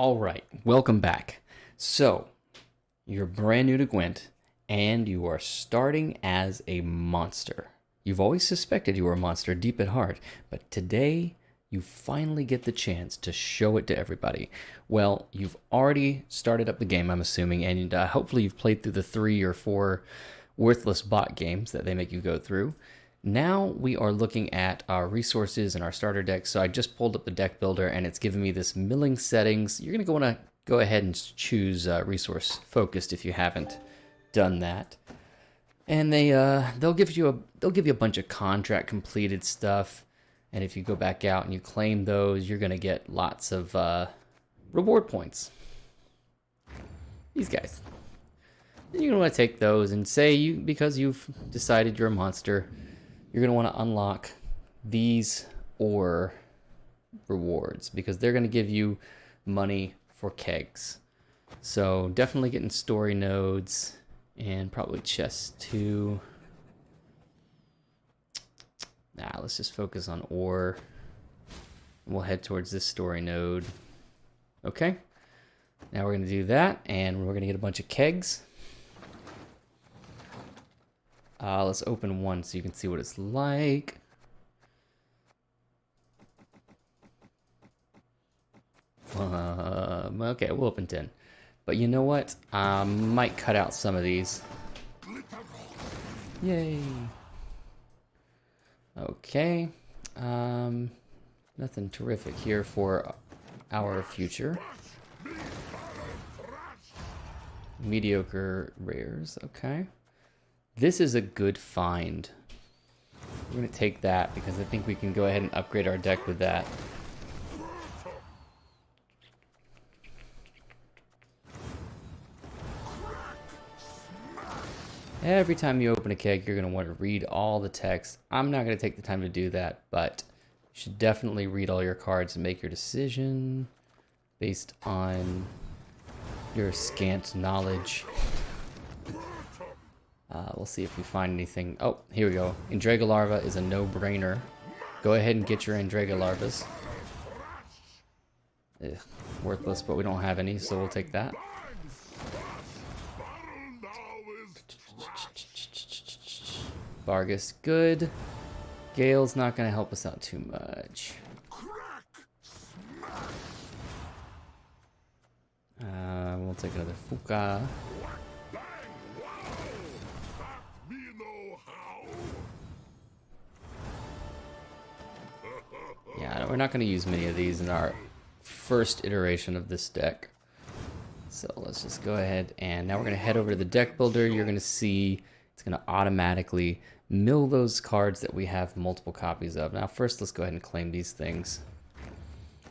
All right, welcome back. So, you're brand new to Gwent, and you are starting as a monster. You've always suspected you were a monster deep at heart, but today you finally get the chance to show it to everybody. Well, you've already started up the game, I'm assuming, and hopefully you've played through the 3 or 4 worthless bot games that they make you go through. Now we are looking at our resources and our starter deck. So I just pulled up the deck builder and it's giving me this milling settings. You're going to want to go ahead and choose resource focused if you haven't done that. And they'll give you a bunch of contract completed stuff. And if you go back out and you claim those, you're going to get lots of reward points. These guys. Then you're going to want to take those and say because you've decided you're a monster, you're going to want to unlock these ore rewards because they're going to give you money for kegs. So definitely getting story nodes and probably chests too. Let's just focus on ore. We'll head towards this story node. Okay. Now we're going to do that and we're going to get a bunch of kegs. Let's open one so you can see what it's like. Okay, we'll open 10. But you know what? I might cut out some of these. Yay. Okay. Nothing terrific here for our future. Mediocre rares, okay. This is a good find. We're going to take that because I think we can go ahead and upgrade our deck with that. Every time you open a keg, you're going to want to read all the text. I'm not going to take the time to do that, but you should definitely read all your cards and make your decision based on your scant knowledge. We'll see if we find anything. Oh, here we go. Andrega larva is a no-brainer. Go ahead and get your Andrega larvas. Ugh, worthless, but we don't have any, so we'll take that. Vargas, good. Gale's not going to help us out too much. We'll take another Fuka. Yeah, we're not going to use many of these in our first iteration of this deck. So let's just go ahead and now we're going to head over to the deck builder. You're going to see it's going to automatically mill those cards that we have multiple copies of. Now first let's go ahead and claim these things.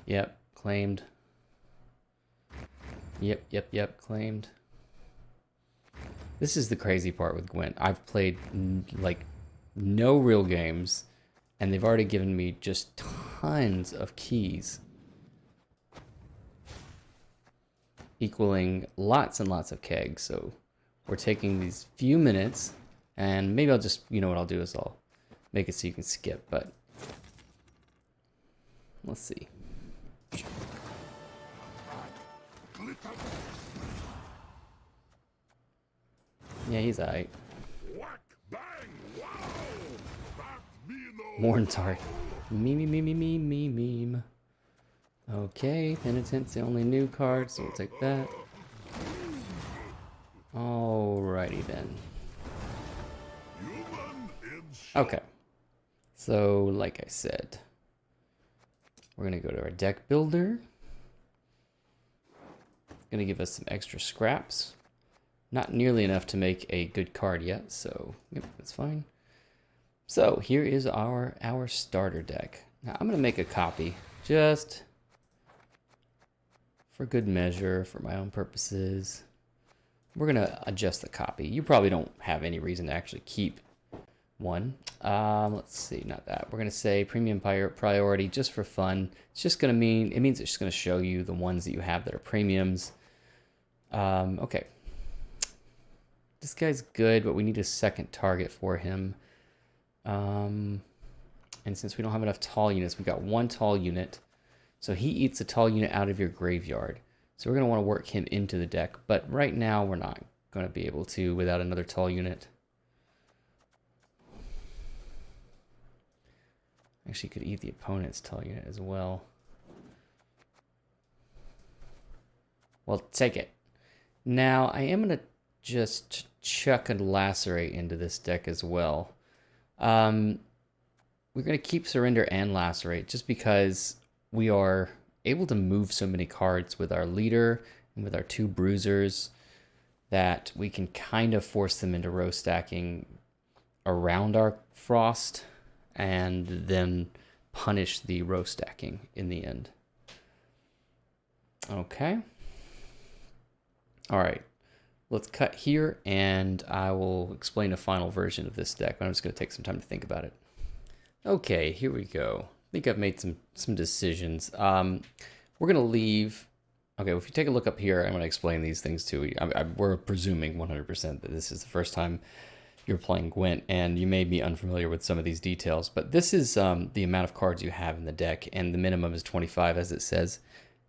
Yep, claimed. Yep, claimed. This is the crazy part with Gwent. I've played like no real games and they've already given me just tons of keys, equaling lots and lots of kegs. So we're taking these few minutes, and maybe I'll just, you know what I'll do is I'll make it so you can skip, but let's see. Yeah, he's alright. Morntar. Meme. Okay, Penitent's the only new card, so we'll take that. Alrighty then. Okay. So, like I said, we're going to go to our deck builder. Going to give us some extra scraps. Not nearly enough to make a good card yet, so yep, that's fine. So here is our starter deck. Now I'm going to make a copy just for good measure, for my own purposes. We're going to adjust the copy. You probably don't have any reason to actually keep one. Let's see, not that. We're going to say premium priority just for fun. It's just going to mean, it means it's just going to show you the ones that you have that are premiums. Okay. This guy's good, but we need a second target for him. And since we don't have enough tall units, we got one tall unit. So he eats a tall unit out of your graveyard. So we're going to want to work him into the deck, but right now we're not going to be able to without another tall unit. Actually, could eat the opponent's tall unit as well. Well, take it. Now, I am going to just chuck and lacerate into this deck as well. We're going to keep surrender and lacerate just because we are able to move so many cards with our leader and with our 2 bruisers that we can kind of force them into row stacking around our frost and then punish the row stacking in the end. Okay. All right. Let's cut here and I will explain a final version of this deck, but I'm just going to take some time to think about it. Okay, here we go. I think I've made some decisions. We're going to leave. Okay, well, if you take a look up here, I'm going to explain these things to you. We're presuming 100% that this is the first time you're playing Gwent, and you may be unfamiliar with some of these details, but this is the amount of cards you have in the deck, and the minimum is 25, as it says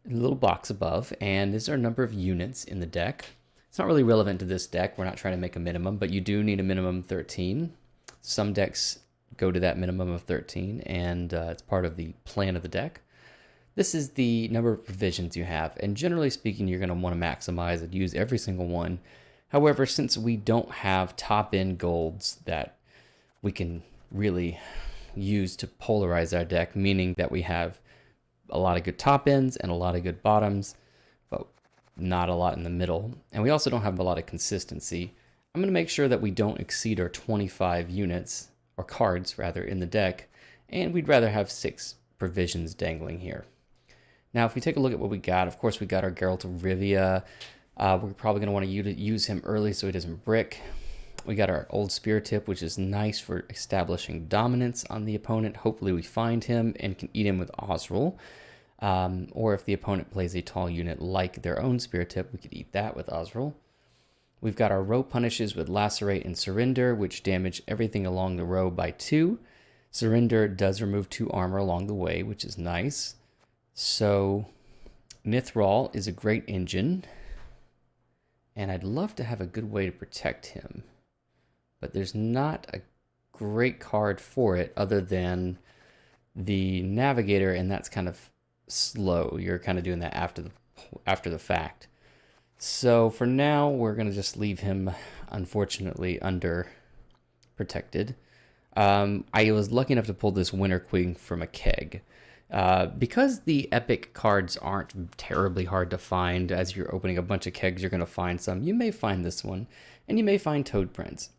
in the little box above, and these are a number of units in the deck. It's not really relevant to this deck. We're not trying to make a minimum, but you do need a minimum 13. Some decks go to that minimum of 13, and it's part of the plan of the deck. This is the number of provisions you have, and generally speaking, you're going to want to maximize and use every single one. However, since we don't have top-end golds that we can really use to polarize our deck, meaning that we have a lot of good top ends and a lot of good bottoms, but not a lot in the middle, and we also don't have a lot of consistency, I'm going to make sure that we don't exceed our 25 units, or cards rather, in the deck, and we'd rather have 6 provisions dangling here. Now, if we take a look at what we got, of course, we got our Geralt of Rivia. We're probably going to want to use him early so he doesn't brick. We got our old spear tip, which is nice for establishing dominance on the opponent. Hopefully we find him and can eat him with Osriel. Or if the opponent plays a tall unit like their own spear tip, we could eat that with Osriel. We've got our row punishes with lacerate and surrender, which damage everything along the row by 2. Surrender does remove 2 armor along the way, which is nice. So Nithral is a great engine, and I'd love to have a good way to protect him, but there's not a great card for it other than the navigator, and that's kind of slow. You're kind of doing that after the fact. So for now, we're going to just leave him, unfortunately, under protected. I was lucky enough to pull this Winter Queen from a keg. Because the epic cards aren't terribly hard to find, as you're opening a bunch of kegs, you're going to find some. You may find this one, and you may find toad prints.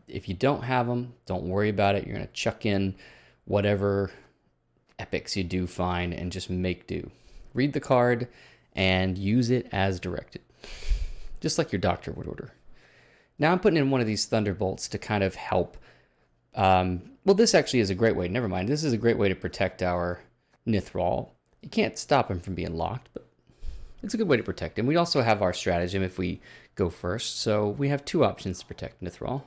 If you don't have them, don't worry about it. You're going to chuck in whatever epics you do find and just make do. Read the card and use it as directed, just like your doctor would order. Now I'm putting in one of these thunderbolts to kind of help. Well, this actually is a great way. Never mind. This is a great way to protect our Nithral. You can't stop him from being locked, but it's a good way to protect him. We also have our stratagem if we go first, so we have 2 options to protect Nithral.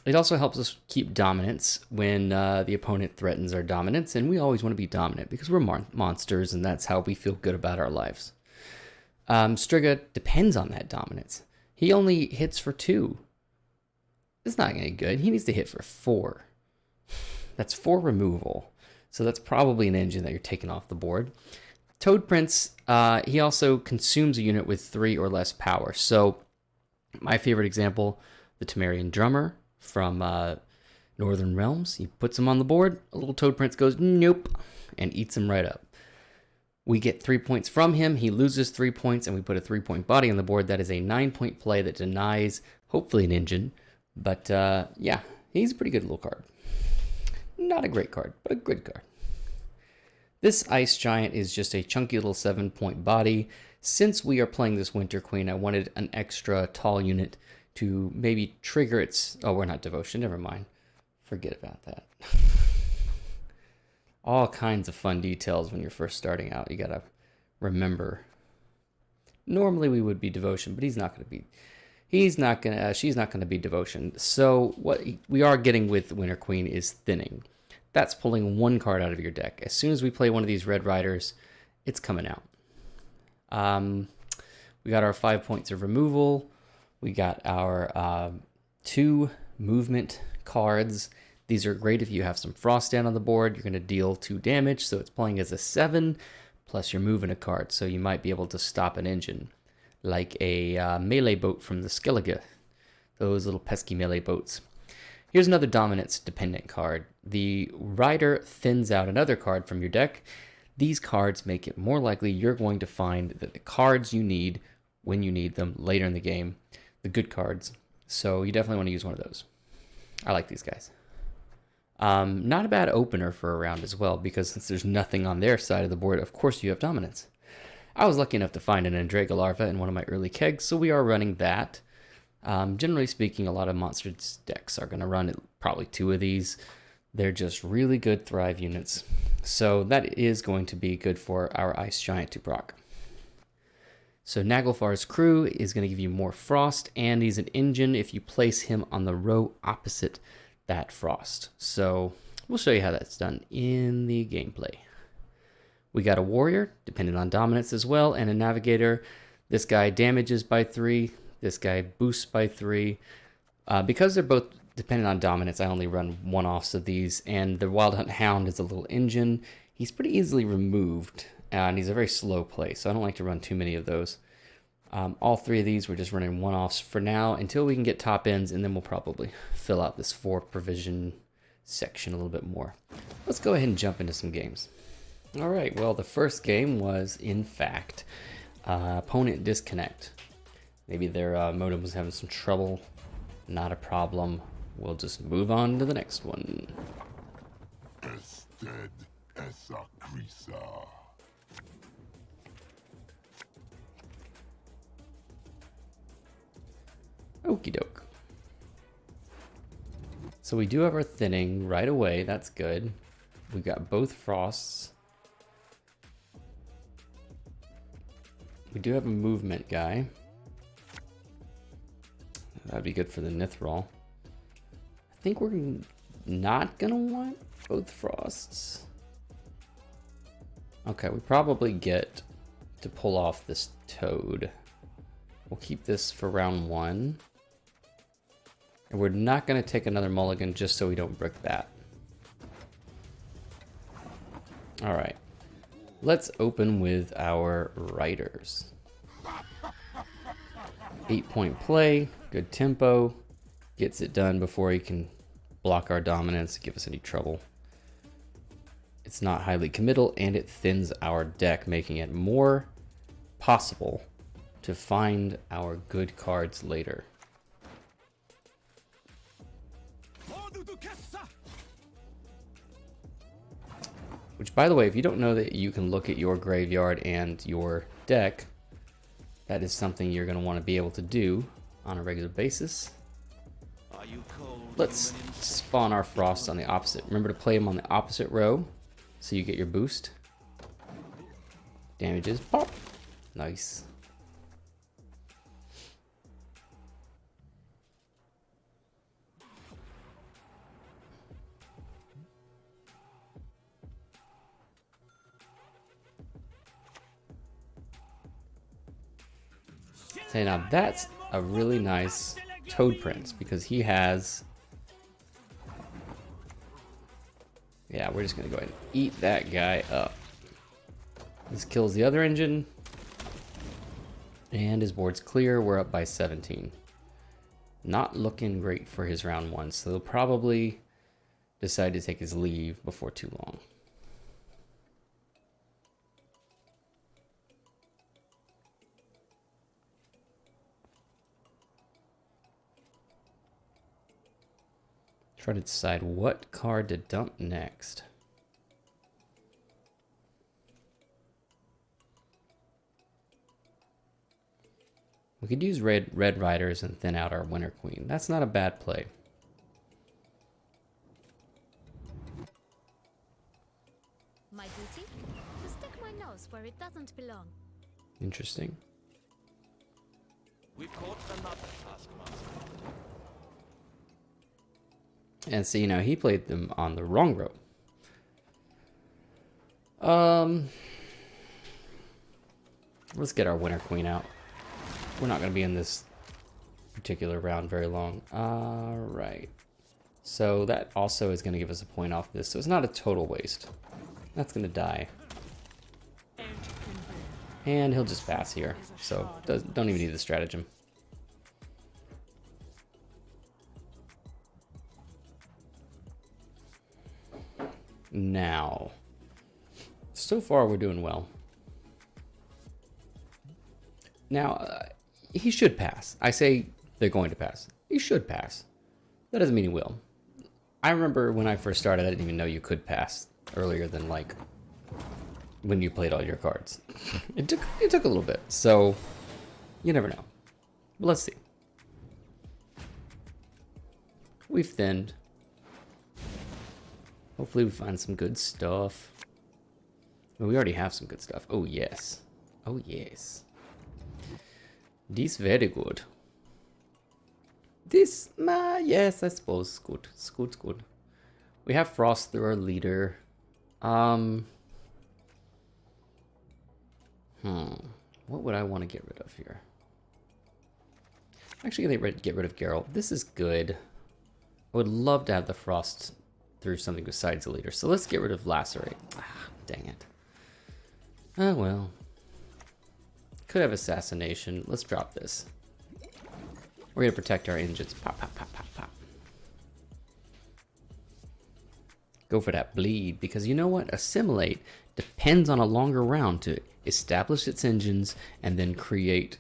It also helps us keep dominance when the opponent threatens our dominance, and we always want to be dominant because we're monsters, and that's how we feel good about our lives. Striga depends on that dominance. He only hits for 2. It's not any good. He needs to hit for 4. That's 4 removal. So that's probably an engine that you're taking off the board. Toad Prince, he also consumes a unit with 3 or less power. So my favorite example, the Temerian Drummer from Northern Realms. He puts him on the board. A little Toad Prince goes, nope, and eats him right up. We get 3 points from him. He loses 3 points, and we put a 3-point body on the board. That is a 9-point play that denies, hopefully, an engine. But yeah, he's a pretty good little card. Not a great card, but a good card. This Ice Giant is just a chunky little 7-point body. Since we are playing this Winter Queen, I wanted an extra tall unit to maybe trigger its... Oh, we're not Devotion. Never mind. Forget about that. All kinds of fun details when you're first starting out. You got to remember. Normally we would be Devotion, but he's not going to be... She's not going to be Devotion. So what we are getting with Winter Queen is thinning. That's pulling 1 card out of your deck. As soon as we play one of these Red Riders, it's coming out. We got our 5 points of removal. We got our 2 movement cards. These are great if you have some frost down on the board. You're going to deal 2 damage, so it's playing as a 7, plus you're moving a card, so you might be able to stop an engine, like a melee boat from the Skellige. Those little pesky melee boats. Here's another dominance dependent card. The rider thins out another card from your deck. These cards make it more likely you're going to find that the cards you need when you need them later in the game, the good cards. So you definitely want to use one of those. I like these guys. Not a bad opener for a round as well, because since there's nothing on their side of the board, of course you have dominance. I was lucky enough to find an Andrega larva in one of my early kegs, so we are running that. Generally speaking, a lot of monsters decks are going to run probably 2 of these. They're just really good Thrive units. So that is going to be good for our Ice Giant to proc. So Naglfar's crew is going to give you more frost, and he's an engine if you place him on the row opposite that frost. So we'll show you how that's done in the gameplay. We got a warrior, depending on dominance as well, and a navigator. This guy damages by 3. This guy boosts by 3. Because they're both dependent on dominance, I only run one-offs of these, and the Wild Hunt Hound is a little engine. He's pretty easily removed, and he's a very slow play, so I don't like to run too many of those. All 3 of these, we're just running one-offs for now until we can get top ends, and then we'll probably fill out this 4 provision section a little bit more. Let's go ahead and jump into some games. All right, well, the first game was, in fact, opponent disconnect. Maybe their modem was having some trouble. Not a problem. We'll just move on to the next one. Ested esa crisa. Okie doke. So we do have our thinning right away. That's good. We got both frosts. We do have a movement guy. That'd be good for the Nithrol. I think we're not gonna want both frosts. Okay, we probably get to pull off this toad. We'll keep this for round 1. And we're not gonna take another mulligan just so we don't brick that. All right, let's open with our riders. 8-point play, good tempo, gets it done before he can block our dominance, give us any trouble. It's not highly committal, and it thins our deck, making it more possible to find our good cards later. Which, by the way, if you don't know that you can look at your graveyard and your deck, that is something you're going to want to be able to do on a regular basis. Let's spawn our frost on the opposite. Remember to play them on the opposite row so you get your boost. Damages, pop. Nice. Say now that's a really nice Toad Prince because he has. Yeah, we're just gonna go ahead and eat that guy up. This kills the other engine, and his board's clear. We're up by 17. Not looking great for his round 1, so he'll probably decide to take his leave before too long. Try to decide what card to dump next. We could use red riders and thin out our Winter Queen. That's not a bad play. My duty? To stick my nose where it doesn't belong. Interesting. We've caught another taskmaster. And see, you know, he played them on the wrong row. Let's get our Winter Queen out. We're not going to be in this particular round very long. Alright. So that also is going to give us a point off this. So it's not a total waste. That's going to die. And he'll just pass here. So don't even need the stratagem. Now, so far we're doing well. Now, he should pass. I say they're going to pass. He should pass. That doesn't mean he will. I remember when I first started, I didn't even know you could pass earlier than like when you played all your cards. It took a little bit, so you never know. But let's see. We've thinned. Hopefully we find some good stuff. Well, we already have some good stuff. Oh yes. Oh yes. This very good. This, yes, I suppose it's good. It's good, it's good. We have Frost through our leader. What would I want to get rid of here? Actually, get rid of Geralt. This is good. I would love to have the Frost through something besides the leader. So let's get rid of Lacerate. Ah, dang it. Oh well. Could have Assassination. Let's drop this. We're going to protect our engines. Pop, pop, pop, pop, pop. Go for that bleed, because you know what? Assimilate depends on a longer round to establish its engines and then create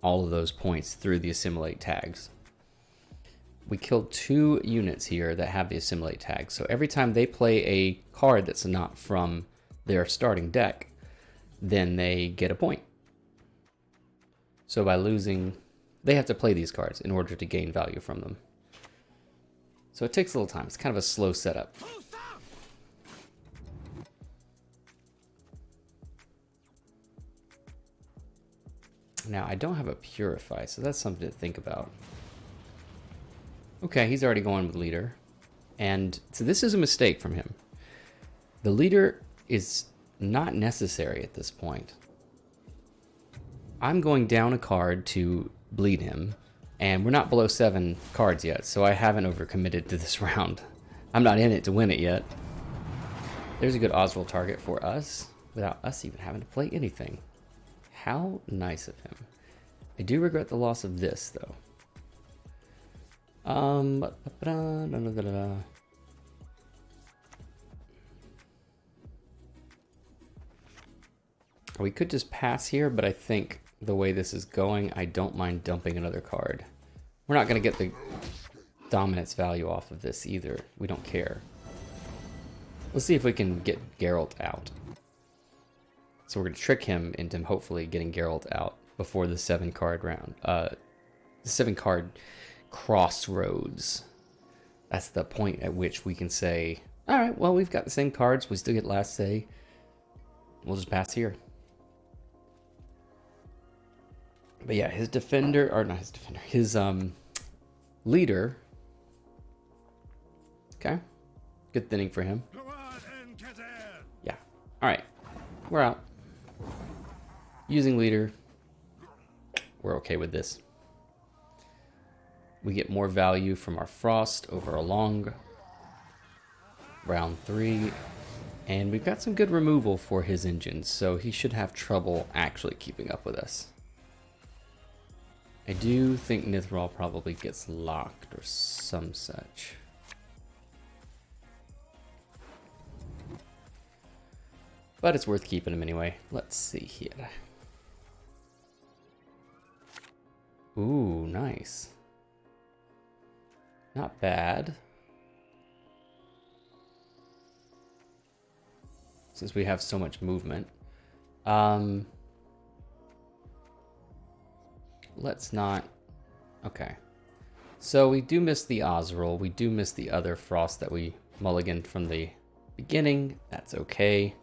all of those points through the assimilate tags. We killed 2 units here that have the assimilate tag. So every time they play a card that's not from their starting deck, then they get a point. So by losing, they have to play these cards in order to gain value from them. So it takes a little time. It's kind of a slow setup. Now, I don't have a Purify, so that's something to think about. Okay, he's already going with leader. And so this is a mistake from him. The leader is not necessary at this point. I'm going down a card to bleed him, and we're not below 7 cards yet, so I haven't overcommitted to this round. I'm not in it to win it yet. There's a good Oswald target for us, without us even having to play anything. How nice of him. I do regret the loss of this, though. We could just pass here, but I think the way this is going, I don't mind dumping another card. We're not going to get the dominance value off of this either. We don't care. Let's see if we can get Geralt out. So we're going to trick him into hopefully getting Geralt out before the 7 card round. The 7 card crossroads. That's the point at which we can say, all right, well, we've got the same cards. We still get last say. We'll just pass here. But yeah, his defender, or not his defender, his leader. Okay. Good thinning for him. Yeah. All right. We're out. Using leader. We're okay with this. We get more value from our Frost over a long round 3. And we've got some good removal for his engines, so he should have trouble actually keeping up with us. I do think Nithral probably gets locked or some such. But it's worth keeping him anyway. Let's see here. Ooh, nice. Not bad. Since we have so much movement. Let's not... Okay. So we do miss the Osril. We do miss the other Frost that we mulliganed from the beginning. That's okay.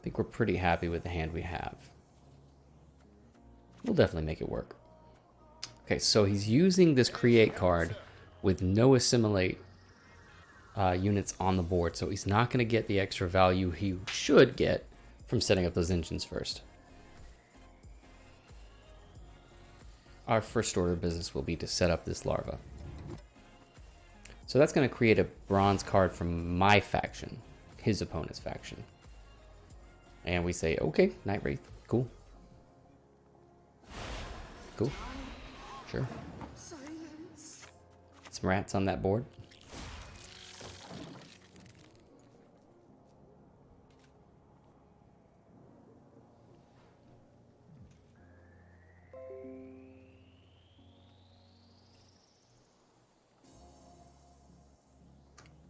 I think we're pretty happy with the hand we have. We'll definitely make it work. Okay, so he's using this create card with no assimilate units on the board, so he's not going to get the extra value he should get from setting up those engines first. Our first order of business will be to set up this larva. So that's going to create a bronze card from my faction, his opponent's faction. And we say, okay, Night Wraith, cool. Cool. Sure. Some rats on that board.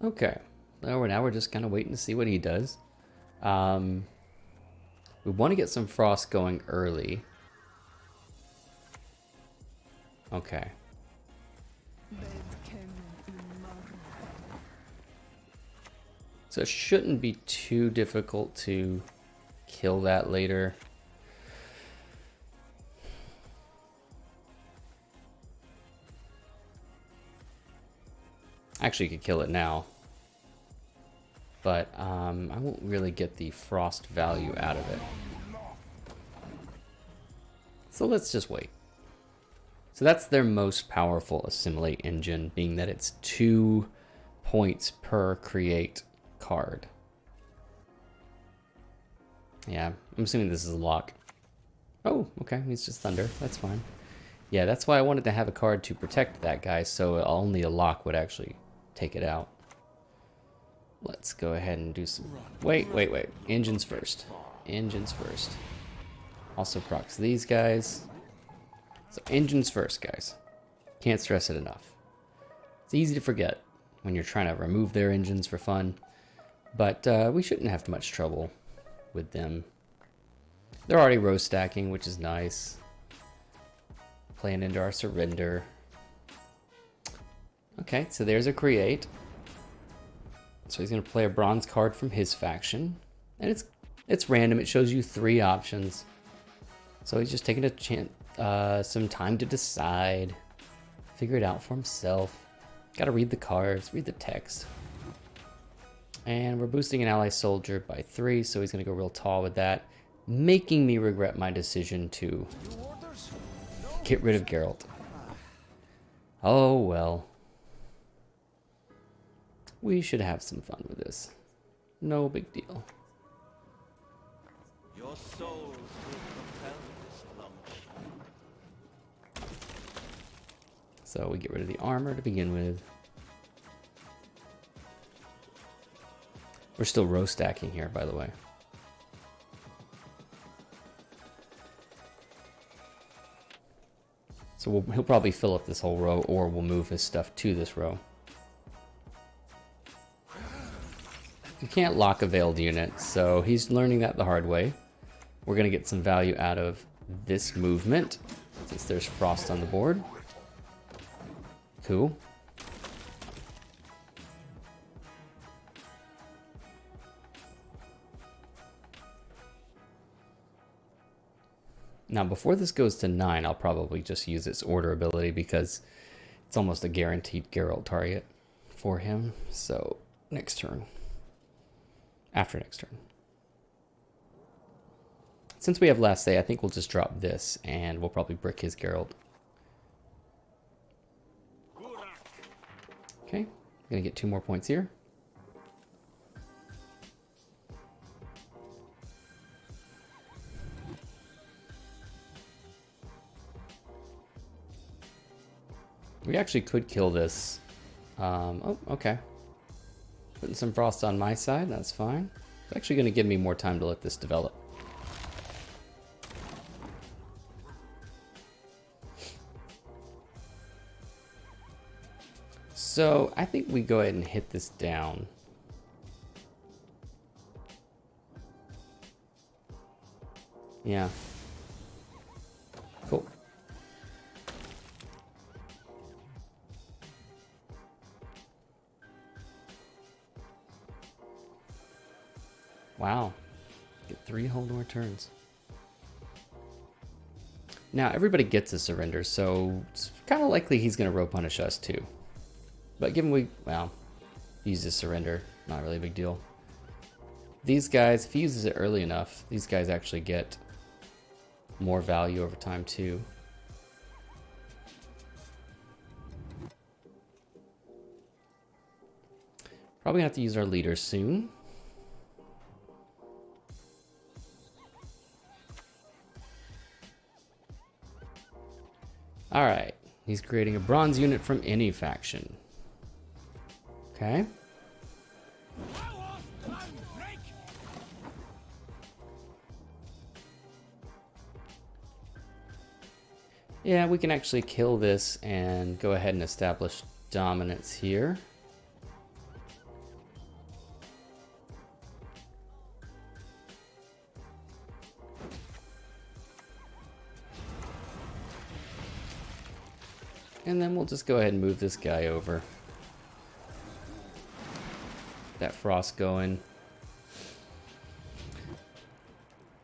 Okay, now we're just kind of waiting to see what he does. We want to get some frost going early. Okay. So it shouldn't be too difficult to kill that later. Actually, you could kill it now. But I won't really get the frost value out of it. So let's just wait. So that's their most powerful assimilate engine, being that it's 2 points per create card. Yeah, I'm assuming this is a lock. Oh, okay, he's just thunder. That's fine. Yeah, that's why I wanted to have a card to protect that guy, so only a lock would actually take it out. Let's go ahead and do some... Wait. Engines first. Engines first. Also procs these guys. So engines first, guys. Can't stress it enough. It's easy to forget when you're trying to remove their engines for fun. But we shouldn't have much trouble with them. They're already row stacking, which is nice. Playing into our surrender. Okay, so there's a create. So he's going to play a bronze card from his faction. And it's random. It shows you 3 options. So he's just taking a chance, some time to decide. Figure it out for himself. Got to read the cards, read the text. And we're boosting an ally soldier by 3, so he's going to go real tall with that. Making me regret my decision to get rid of Geralt. Oh well. We should have some fun with this. No big deal. Your souls will propel this launch. So we get rid of the armor to begin with. We're still row stacking here, by the way. So he'll probably fill up this whole row, or we'll move his stuff to this row. You can't lock a veiled unit, so he's learning that the hard way. We're going to get some value out of this movement, since there's frost on the board. Cool. Now, before this goes to 9, I'll probably just use its order ability because it's almost a guaranteed Geralt target for him. So, next turn. After next turn. Since we have last say, I think we'll just drop this and we'll probably brick his Geralt. Okay, I'm gonna get 2 more points here. We actually could kill this. Oh, okay. Putting some frost on my side, that's fine. It's actually going to give me more time to let this develop. So I think we go ahead and hit this down. Yeah. Cool. Wow. Get 3 whole door turns. Now, everybody gets a surrender, so it's kind of likely he's going to row punish us too. But given well, Use his surrender. Not really a big deal. These guys, if he uses it early enough, these guys actually get more value over time too. Probably gonna have to use our leader soon. Alright, he's creating a bronze unit from any faction. Okay. Yeah, we can actually kill this and go ahead and establish dominance here. And then we'll just go ahead and move this guy over. That frost going.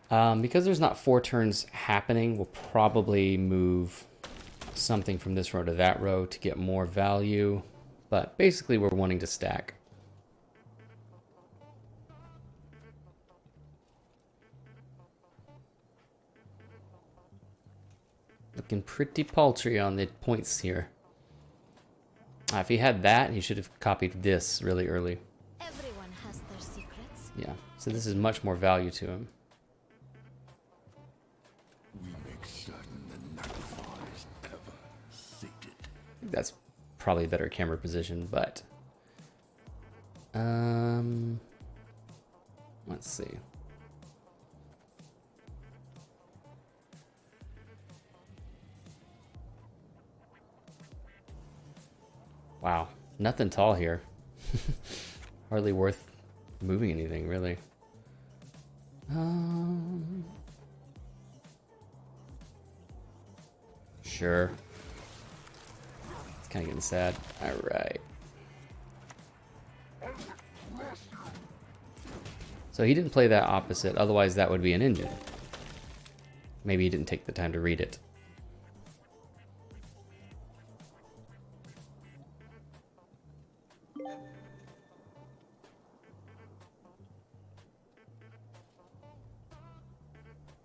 Because there's not 4 turns happening, we'll probably move something from this row to that row to get more value. But basically we're wanting to stack. Looking pretty paltry on the points here. If he had that, he should have copied this really early. Everyone has their secrets. Yeah, so this is much more value to him. We make certain the nightfall is ever sated. That's probably a better camera position, but let's see. Wow, nothing tall here. Hardly worth moving anything, really. Sure. It's kind of getting sad. All right. So he didn't play that opposite, otherwise that would be an engine. Maybe he didn't take the time to read it.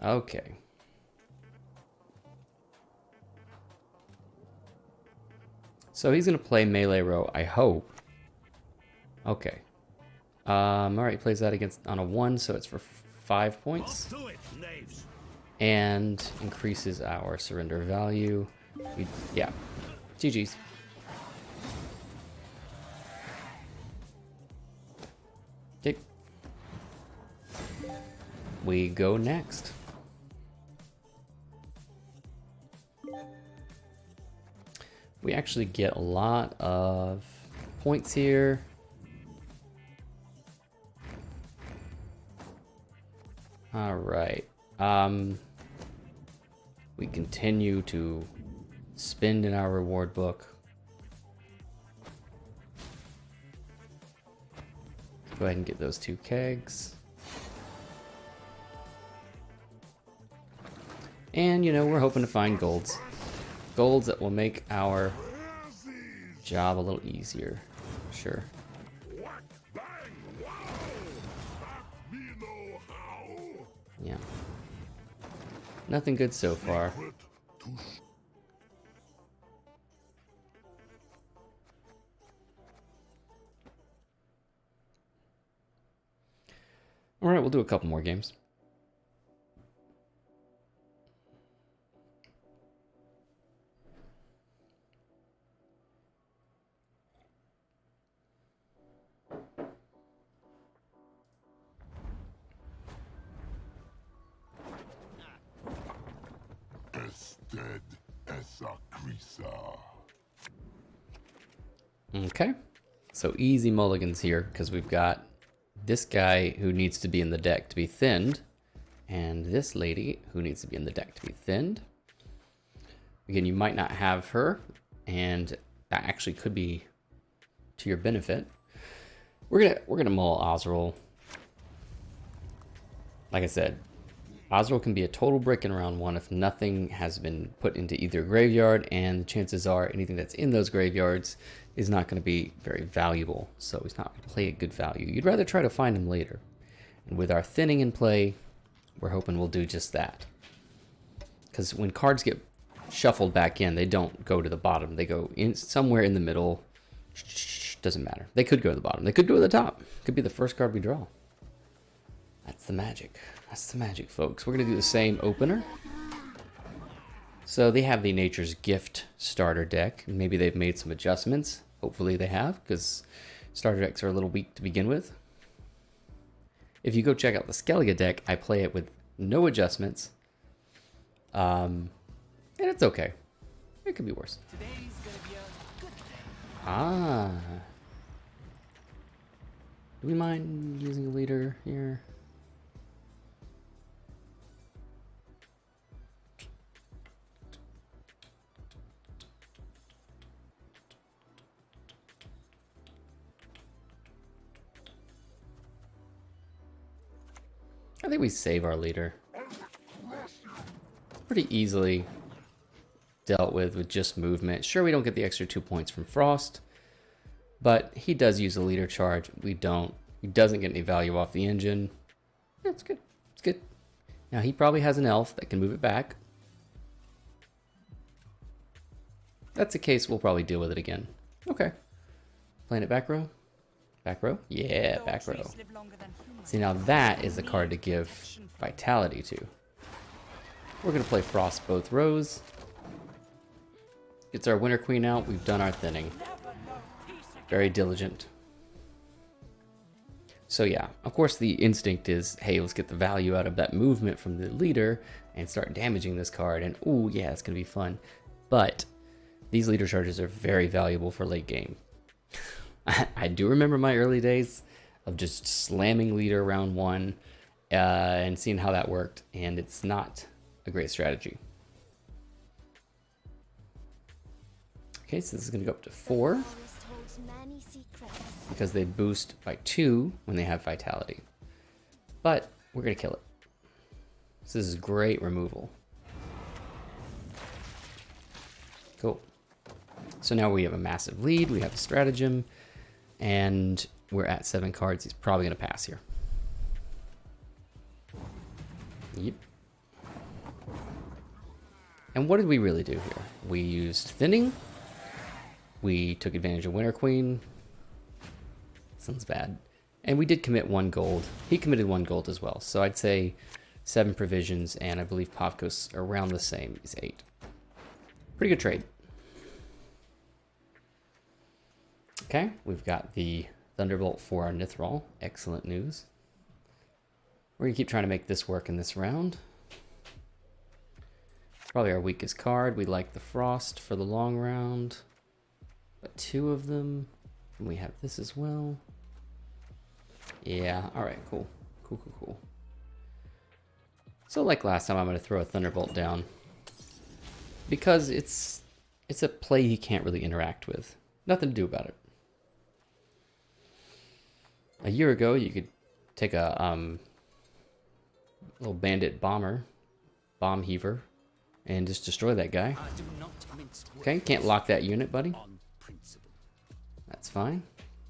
Okay. So he's gonna play melee row, I hope. Okay. Alright, he plays that against on a 1, so it's for 5 points. And increases our surrender value. Yeah. GG's. Okay. We go next. We actually get a lot of points here. All right. We continue to spend in our reward book. Go ahead and get those 2 kegs. And, you know, we're hoping to find golds. Golds that will make our job a little easier. Sure. Yeah. Nothing good so far. Alright, we'll do a couple more games. Ested esa crisa. Okay. So easy mulligans here, because we've got this guy who needs to be in the deck to be thinned, and this lady who needs to be in the deck to be thinned. Again, you might not have her, and that actually could be to your benefit. We're gonna mull Osril. Like I said, Osril can be a total brick in round 1 if nothing has been put into either graveyard, and the chances are anything that's in those graveyards is not going to be very valuable, so he's not going to play at good value. You'd rather try to find him later. And with our thinning in play, we're hoping we'll do just that. Because when cards get shuffled back in, they don't go to the bottom. They go in somewhere in the middle. Doesn't matter. They could go to the bottom. They could go to the top. Could be the first card we draw. That's the magic. That's the magic, folks. We're going to do the same opener. So they have the Nature's Gift starter deck. Maybe they've made some adjustments. Hopefully they have, because starter decks are a little weak to begin with. If you go check out the Skellige deck, I play it with no adjustments. And it's okay. It could be worse. Today's gonna be a good day. Ah. Do we mind using a leader here? I think we save our leader. Pretty easily dealt with just movement. Sure, we don't get the extra 2 points from Frost, but he does use a leader charge. We don't. He doesn't get any value off the engine. Yeah, it's good. It's good. Now, he probably has an elf that can move it back. If that's the case, we'll probably deal with it again. Okay. Playing it back row? Back row? Yeah, back row. See, now that is the card to give vitality to. We're going to play Frost both rows. Gets our Winter Queen out. We've done our thinning. Very diligent. So yeah, of course the instinct is, hey, let's get the value out of that movement from the leader and start damaging this card. And ooh, yeah, it's going to be fun. But these leader charges are very valuable for late game. I do remember my early days of just slamming leader round one and seeing how that worked. And it's not a great strategy. Okay, so this is going to go up to 4 because they boost by 2 when they have vitality. But we're going to kill it. So this is great removal. Cool. So now we have a massive lead. We have a stratagem. And we're at 7 cards. He's probably going to pass here. Yep. And what did we really do here? We used thinning. We took advantage of Winter Queen. Sounds bad. And we did commit 1 gold. He committed 1 gold as well. So I'd say 7 provisions, and I believe Povkos around the same. He's 8. Pretty good trade. Okay, we've got the Thunderbolt for our Nithral. Excellent news. We're going to keep trying to make this work in this round. Probably our weakest card. We like the Frost for the long round. But 2 of them. And we have this as well. Yeah, alright, cool. Cool. So like last time, I'm going to throw a Thunderbolt down. Because it's a play he can't really interact with. Nothing to do about it. A year ago, you could take a little bandit bomber, bomb heaver, and just destroy that guy. Okay, can't lock that unit, buddy. That's fine.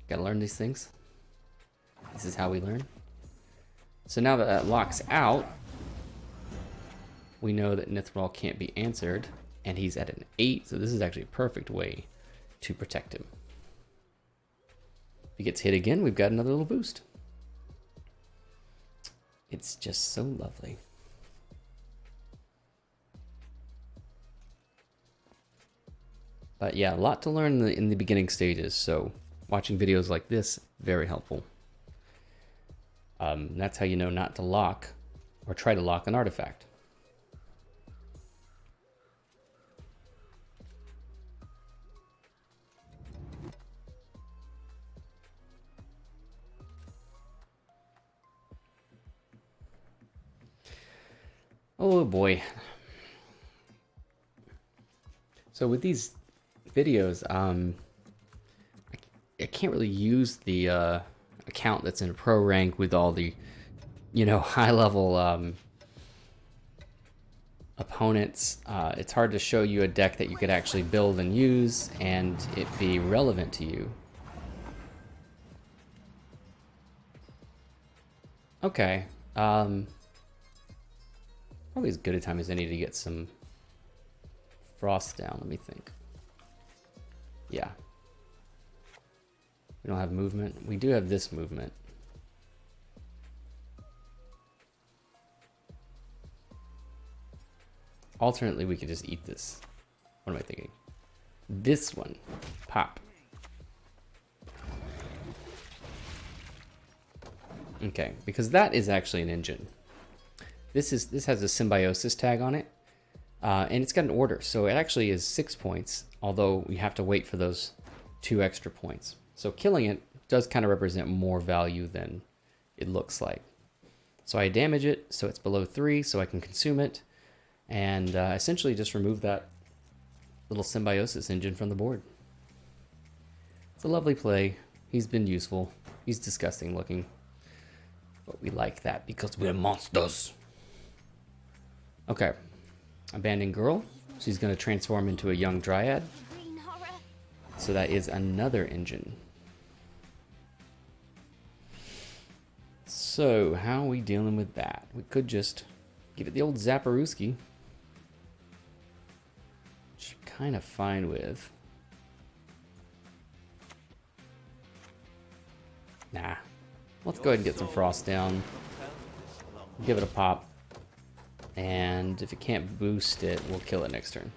Gotta learn these things. This is how we learn. So now that that locks out, we know that Nithral can't be answered, and he's at an 8, so this is actually a perfect way to protect him. If he gets hit again, we've got another little boost. It's just so lovely. But yeah, a lot to learn in the beginning stages, so watching videos like this, very helpful. That's how you know not to lock or try to lock an artifact. Oh boy. So with these videos, I can't really use the account that's in pro rank with all the, high level opponents, it's hard to show you a deck that you could actually build and use and it be relevant to you. Okay. Probably as good a time as any to get some frost down. Let me think. Yeah. We don't have movement. We do have this movement. Alternately, we could just eat this. What am I thinking? This one. Pop. Okay, because that is actually an engine. This has a symbiosis tag on it, and it's got an order, so it actually is 6 points, although we have to wait for those 2 extra points. So killing it does kind of represent more value than it looks like. So I damage it, so it's below 3, so I can consume it, and essentially just remove that little symbiosis engine from the board. It's a lovely play. He's been useful. He's disgusting looking. But we like that because we're monsters. Okay. Abandoned girl. She's going to transform into a young dryad. Green horror. So that is another engine. So how are we dealing with that? We could just give it the old Zaporowski. Which I'm kind of fine with. Nah. Let's go ahead and get some frost down. Give it a pop. And if it can't boost it, we'll kill it next turn.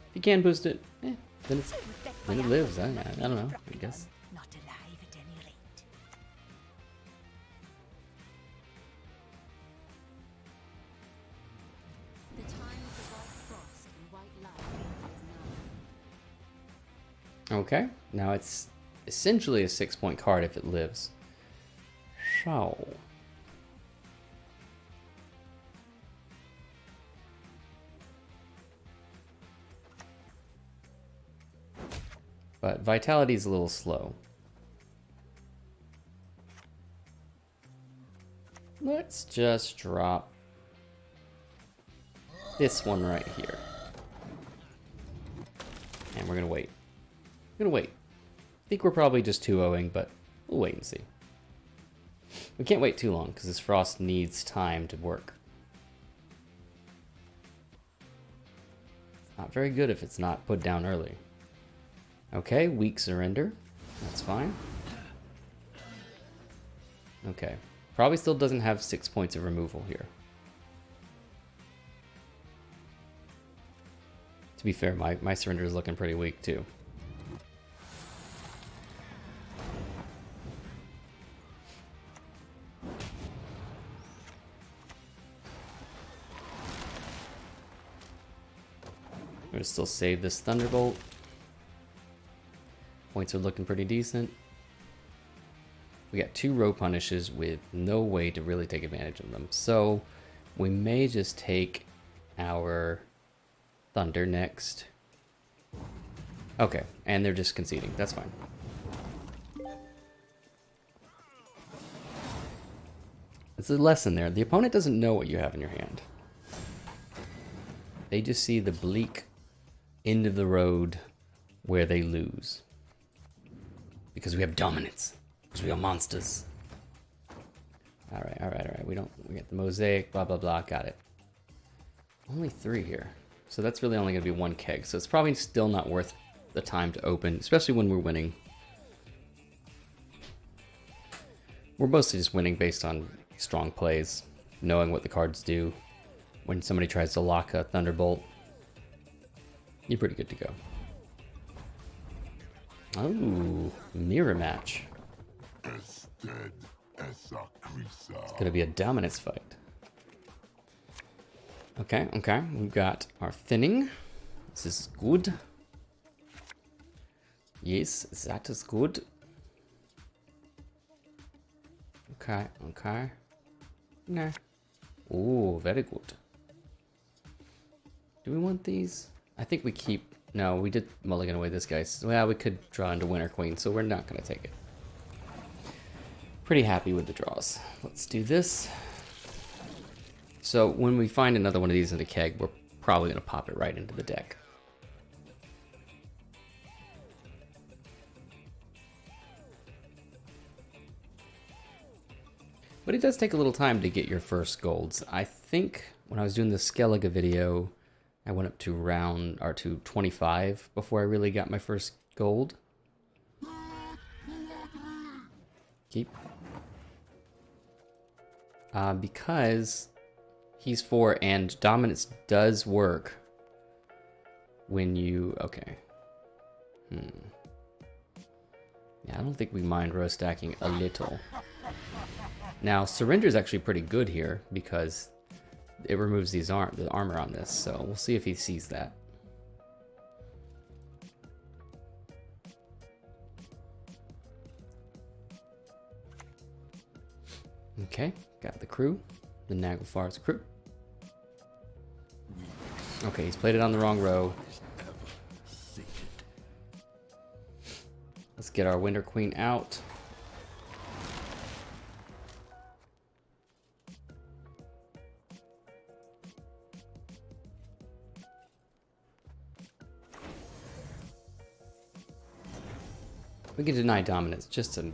If you can boost it, then it lives. I don't know, I guess. Not alive at any rate. The time of the white frost and white light is now. Okay, now it's essentially a 6-point card if it lives. So. But vitality is a little slow. Let's just drop this one right here. And we're gonna wait. I'm gonna wait. I think we're probably just 2-0ing, but we'll wait and see. We can't wait too long because this frost needs time to work. It's not very good if it's not put down early. Okay, weak surrender. That's fine. Okay. Probably still doesn't have 6 points of removal here. To be fair, my surrender is looking pretty weak too. I'm gonna still save this Thunderbolt. Points are looking pretty decent. We got 2 row punishes with no way to really take advantage of them. So we may just take our Thunder next. Okay, and they're just conceding. That's fine. It's a lesson there. The opponent doesn't know what you have in your hand. They just see the bleak end of the road where they lose. Because we have dominance. Because we are monsters. Alright. We get the mosaic, blah, blah, blah. Got it. Only 3 here. So that's really only going to be 1 keg. So it's probably still not worth the time to open, especially when we're winning. We're mostly just winning based on strong plays, knowing what the cards do. When somebody tries to lock a Thunderbolt, you're pretty good to go. Oh, mirror match. It's gonna be a dominance fight. Okay. We've got our thinning. This is good. Yes, that is good. Okay. Nah. Oh, very good. Do we want these? I think we keep... No, we did mulligan away this guy. Well, we could draw into Winter Queen, so we're not going to take it. Pretty happy with the draws. Let's do this. So when we find another one of these in the keg, we're probably going to pop it right into the deck. But it does take a little time to get your first golds. I think when I was doing the Skellige video, I went up to to 25 before I really got my first gold. Keep. Because he's 4 and dominance does work when you... Okay. Yeah, I don't think we mind row stacking a little. Now, surrender is actually pretty good here because it removes the armor on this, so we'll see if he sees that. Okay, got the crew, the Naglfar's crew. Okay, he's played it on the wrong row. Let's get our Winter Queen out. We can deny dominance just a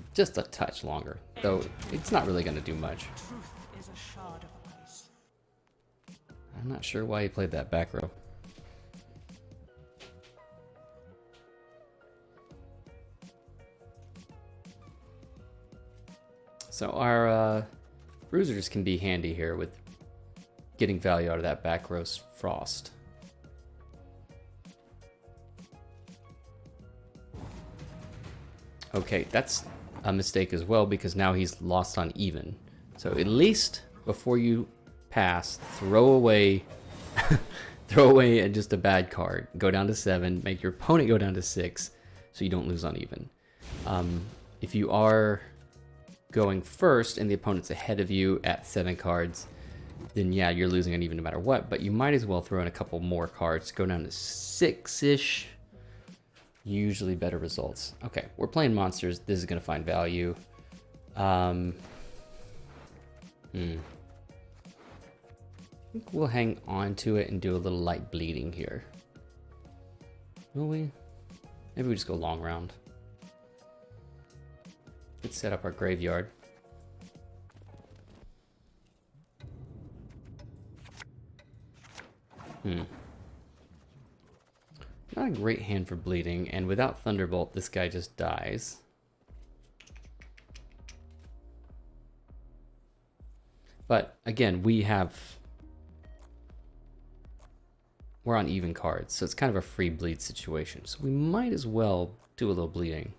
touch longer, though it's not really going to do much. Truth is a shard of ice. I'm not sure why he played that back row. So our bruisers can be handy here with getting value out of that back row frost. Okay, that's a mistake as well because now he's lost on even. So at least before you pass, throw away just a bad card. Go down to 7, make your opponent go down to 6 so you don't lose on even. If you are going first and the opponent's ahead of you at 7 cards, then yeah, you're losing on even no matter what, but you might as well throw in a couple more cards. Go down to 6-ish. Usually better results. Okay, we're playing monsters. This is going to find value. I think we'll hang on to it and do a little light bleeding here. Will we? Maybe we just go long round. Let's set up our graveyard. Not a great hand for bleeding, and without Thunderbolt, this guy just dies. But again, we're on even cards, so it's kind of a free bleed situation. So we might as well do a little bleeding.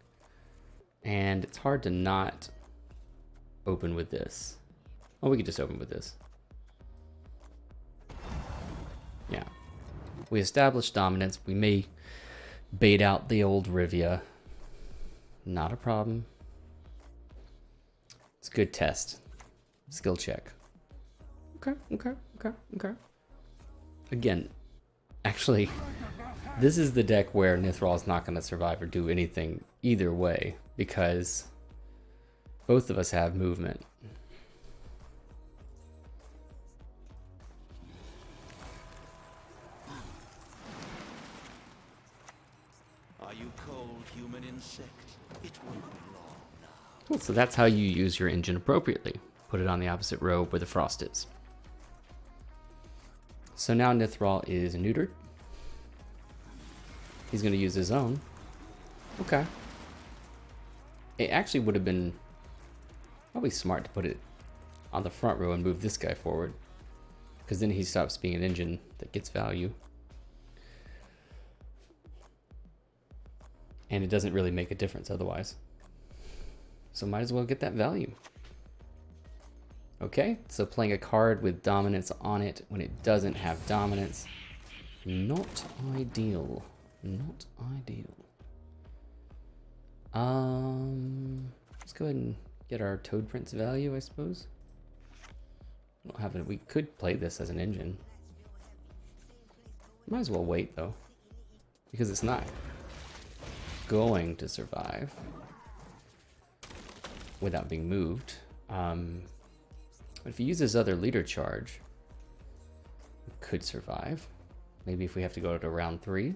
And it's hard to not open with this. Oh, we could just open with this. Yeah. We established dominance. We may bait out the old Rivia. Not a problem. It's a good test. Skill check. Okay. Again, actually, this is the deck where Nithral is not going to survive or do anything either way because both of us have movement. Are you cold, human insect? It won't be long now. Cool, so that's how you use your engine appropriately. Put it on the opposite row where the frost is. So now Nithral is neutered. He's going to use his own. Okay. It actually would have been probably smart to put it on the front row and move this guy forward, because then he stops being an engine that gets value. And it doesn't really make a difference otherwise. So might as well get that value. Okay, so playing a card with dominance on it when it doesn't have dominance. Not ideal. Not ideal. Let's go ahead and get our Toad Prince value, I suppose. We don't have it. We could play this as an engine. Might as well wait though, because it's not going to survive without being moved. But if he uses other leader charge, could survive. Maybe if we have to go to round 3.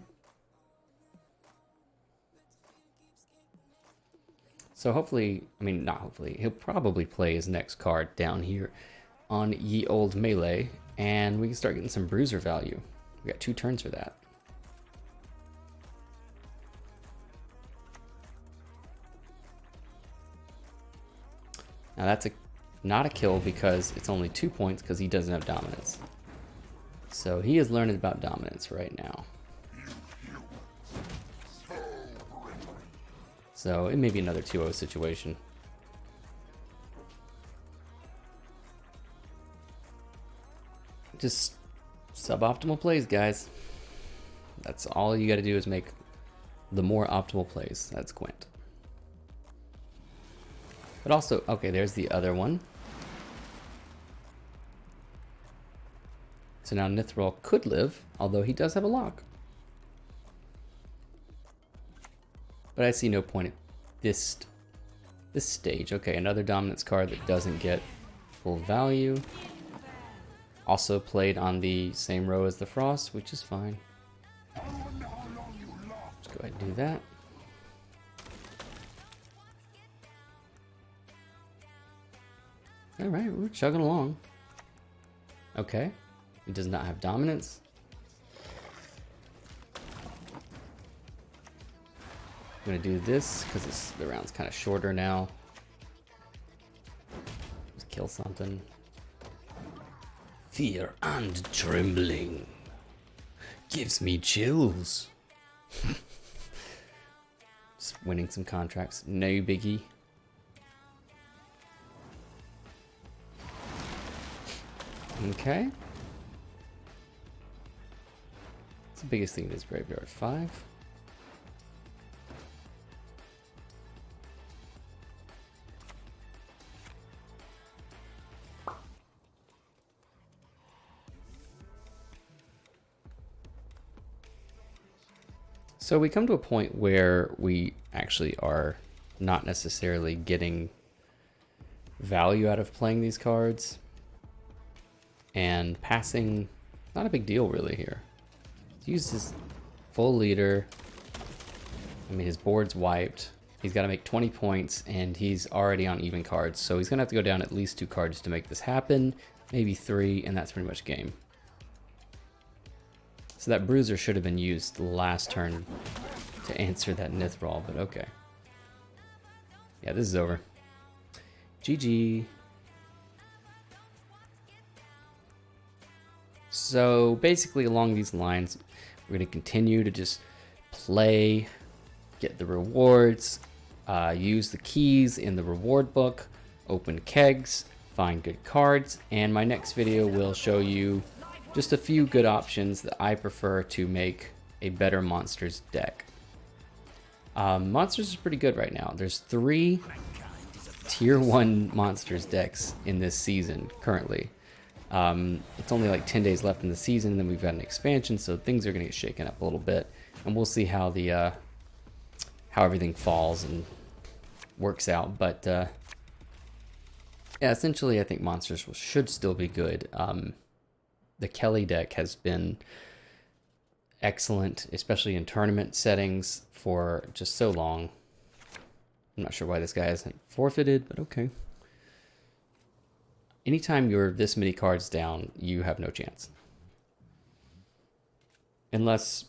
So hopefully, I mean, not hopefully, he'll probably play his next card down here on Ye Old Melee, and we can start getting some bruiser value. We got 2 turns for that. Now that's not a kill because it's only 2 points because he doesn't have dominance. So he is learning about dominance right now. So it may be another 2-0 situation. Just suboptimal plays, guys. That's all you got to do is make the more optimal plays. That's Gwent. But also, okay, there's the other one. So now Nithril could live, although he does have a lock. But I see no point at this stage. Okay, another dominance card that doesn't get full value. Also played on the same row as the Frost, which is fine. Let's go ahead and do that. Alright, we're chugging along. Okay, he does not have dominance. I'm gonna do this because the round's kind of shorter now. Just kill something. Fear and trembling gives me chills. Just winning some contracts, no biggie. Okay. What's the biggest thing in this graveyard? 5. So we come to a point where we actually are not necessarily getting value out of playing these cards. And passing, not a big deal really here. He uses full leader. I mean, his board's wiped. He's got to make 20 points, and he's already on even cards. So he's going to have to go down at least 2 cards to make this happen. Maybe 3, and that's pretty much game. So that bruiser should have been used last turn to answer that Nithril, but okay. Yeah, this is over. GG. So basically along these lines, we're going to continue to just play, get the rewards, use the keys in the reward book, open kegs, find good cards, and my next video will show you just a few good options that I prefer to make a better monsters deck. Monsters is pretty good right now. There's 3 tier 1 monsters decks in this season currently. It's only like 10 days left in the season, and then we've got an expansion, so things are going to get shaken up a little bit, and we'll see how the how everything falls and works out. But yeah, essentially, I think monsters should still be good. The Kelly deck has been excellent, especially in tournament settings for just so long. I'm not sure why this guy hasn't forfeited, but okay. Anytime you're this many cards down, you have no chance. Unless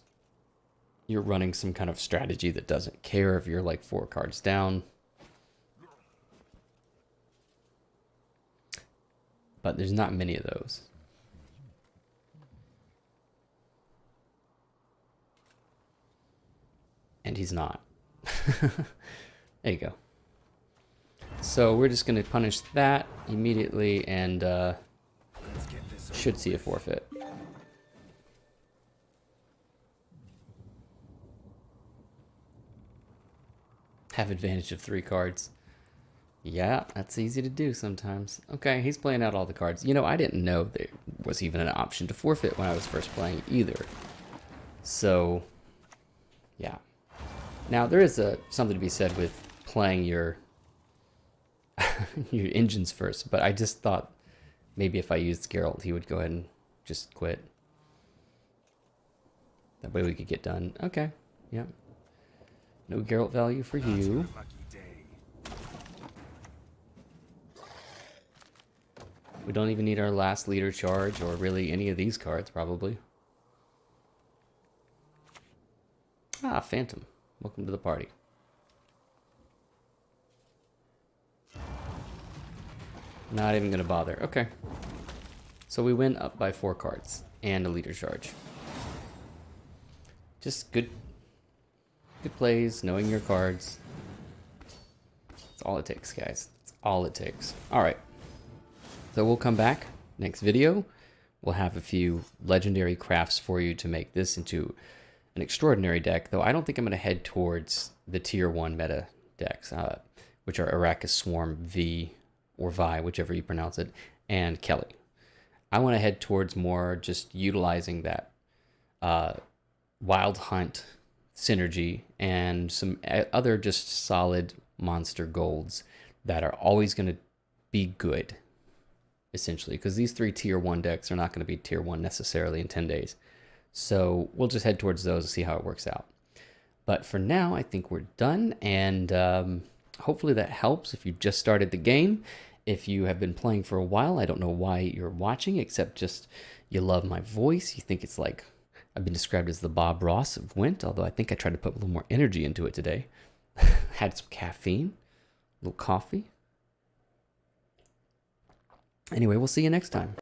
you're running some kind of strategy that doesn't care if you're like 4 cards down. But there's not many of those. And he's not. There you go. So we're just going to punish that immediately and should see a forfeit. Have advantage of 3 cards. Yeah, that's easy to do sometimes. Okay, he's playing out all the cards. You know, I didn't know there was even an option to forfeit when I was first playing either. So, yeah. Now, there is something to be said with playing your your engines first, but I just thought maybe if I used Geralt, he would go ahead and just quit. That way we could get done. Okay. Yep. No Geralt value for you. We don't even need our last leader charge or really any of these cards, probably. Ah, Phantom. Welcome to the party. Not even going to bother. Okay. So we win up by 4 cards and a leader charge. Just good plays, knowing your cards. That's all it takes, guys. That's all it takes. All right. So we'll come back next video. We'll have a few legendary crafts for you to make this into an extraordinary deck, though I don't think I'm going to head towards the tier 1 meta decks, which are Arrakis Swarm V or Vi, whichever you pronounce it, and Kelly. I want to head towards more just utilizing that Wild Hunt synergy and some other just solid monster golds that are always going to be good, essentially, because these 3 tier 1 decks are not going to be tier 1 necessarily in 10 days. So we'll just head towards those and see how it works out. But for now, I think we're done, and hopefully that helps if you just started the game. If you have been playing for a while, I don't know why you're watching, except just you love my voice. You think it's like I've been described as the Bob Ross of Gwent, although I think I tried to put a little more energy into it today. Had some caffeine, a little coffee. Anyway, we'll see you next time.